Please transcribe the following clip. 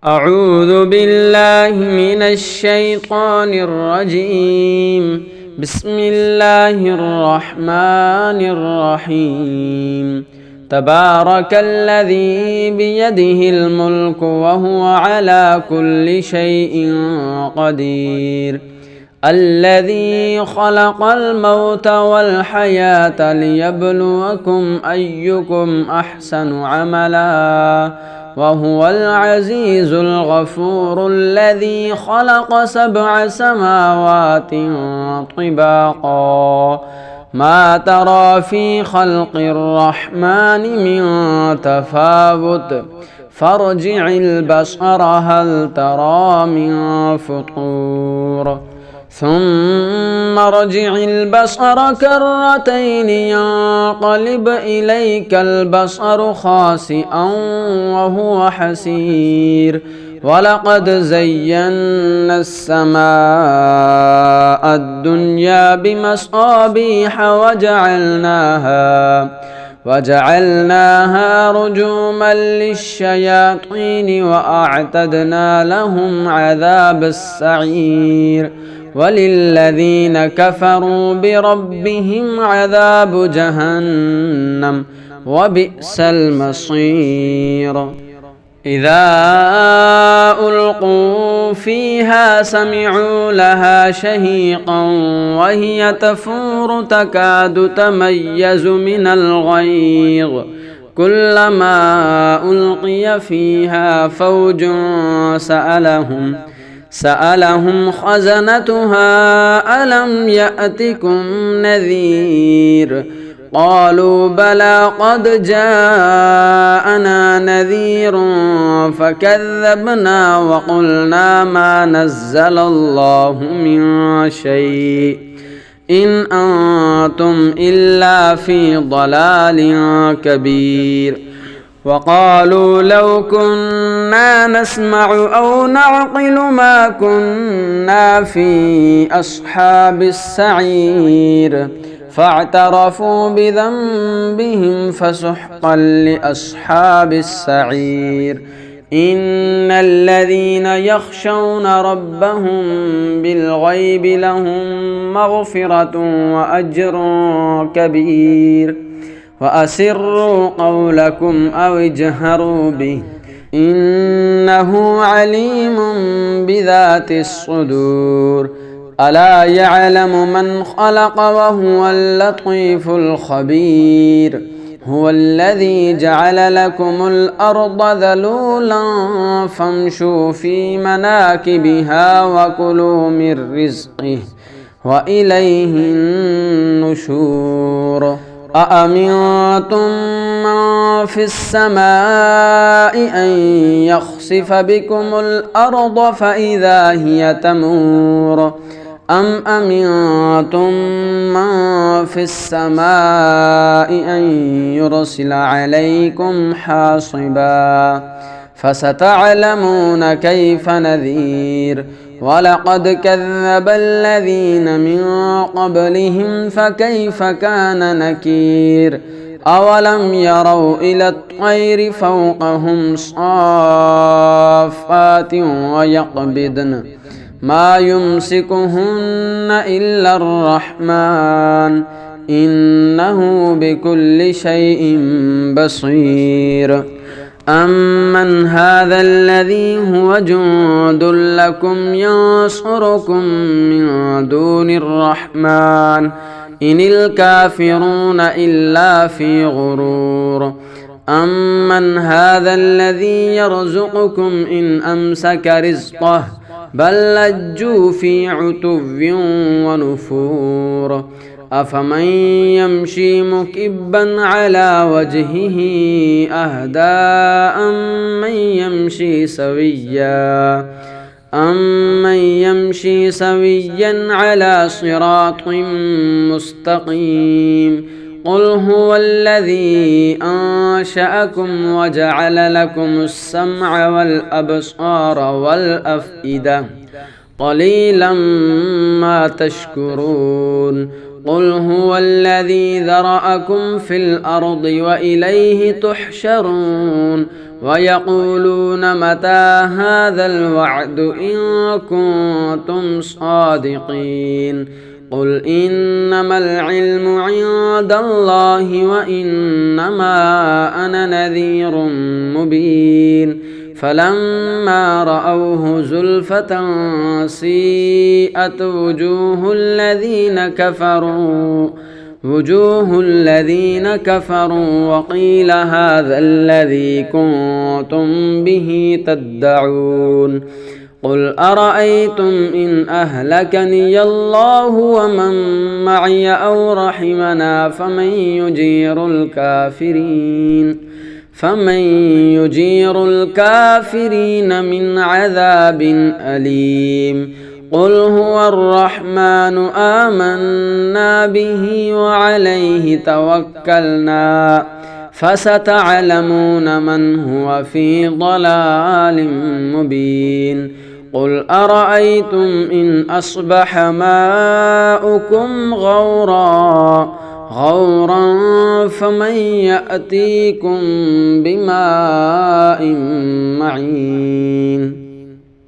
أعوذ بالله من الشيطان الرجيم. بسم الله الرحمن الرحيم. تبارك الذي بيده الملك وهو على كل شيء قدير. الذي خلق الموت والحياة ليبلوكم أيكم أحسن عملا وهو العزيز الغفور. الذي خلق 7 سماوات طباقا ما ترى في خلق الرحمن من تفاوت فارجع البصر هل ترى من فطور ثم ارجع البصر كرتين ينقلب إليك البصر خاسئا وهو حسير. ولقد زينا السماء الدنيا بمصابيح وجعلناها رجوما للشياطين وأعتدنا لهم عذاب السعير. وللذين كفروا بربهم عذاب جهنم وبئس المصير. إذا ألقوا فيها سمعوا لها شهيقا وهي تفور تكاد تميز من الغيظ. كلما ألقي فيها فوج سألهم خزنتها ألم يأتكم نذير. قالوا بلى قد جاءنا نذير فكذبنا وقلنا ما نزل الله من شيء إن أنتم إلا في ضلال كبير. وقالوا لو كنا نسمع أو نعقل ما كنا في أصحاب السعير فاعترفوا بذنبهم فسحقا لأصحاب السعير. إن الذين يخشون ربهم بالغيب لهم مغفرة وأجر كبير. وأسروا قولكم أو اجهروا به إنه عليم بذات الصدور. ألا يعلم من خلق وهو اللطيف الخبير. هو الذي جعل لكم الأرض ذلولا فامشوا في مناكبها وكلوا من رزقه وإليه النشور. أأمنتم من في السماء أن يخسف بكم الأرض فإذا هي تمور أم أمنتم من في السماء أن يرسل عليكم حاصبا فستعلمون كيف نذير. ولقد كذب الذين من قبلهم فكيف كان نكير. أولم يروا إلى الطير فوقهم صافات ويقبضن ما يمسكهن إلا الرحمن إنه بكل شيء بصير. أمن هذا الذي هو جند لكم ينصركم من دون الرحمن إن الكافرون إلا في غرور. أمن هذا الذي يرزقكم إن أمسك رزقه بل لجوا في عتو ونفور. أفمن يمشي مكبا على وجهه أهدى أمن يمشي سويا على صراط مستقيم. قل هو الذي أنشأكم وجعل لكم السمع والأبصار والأفئدة قليلا ما تشكرون. قل هو الذي ذرأكم في الأرض وإليه تحشرون ويقولون متى هذا الوعد إن كنتم صادقين قل إنما العلم عند الله وإنما أنا نذير مبين فلما رأوه زلفة سيئت وجوه الذين كفروا وقيل هذا الذي كنتم به تدعون قل أرأيتم إن أهلكني الله ومن معي أو رحمنا فمن يجير الكافرين من عذاب أليم قل هو الرحمن آمنا به وعليه توكلنا فستعلمون من هو في ضلال مبين قل أرأيتم إن أصبح ماؤكم غورا فمن يأتيكم بماء معين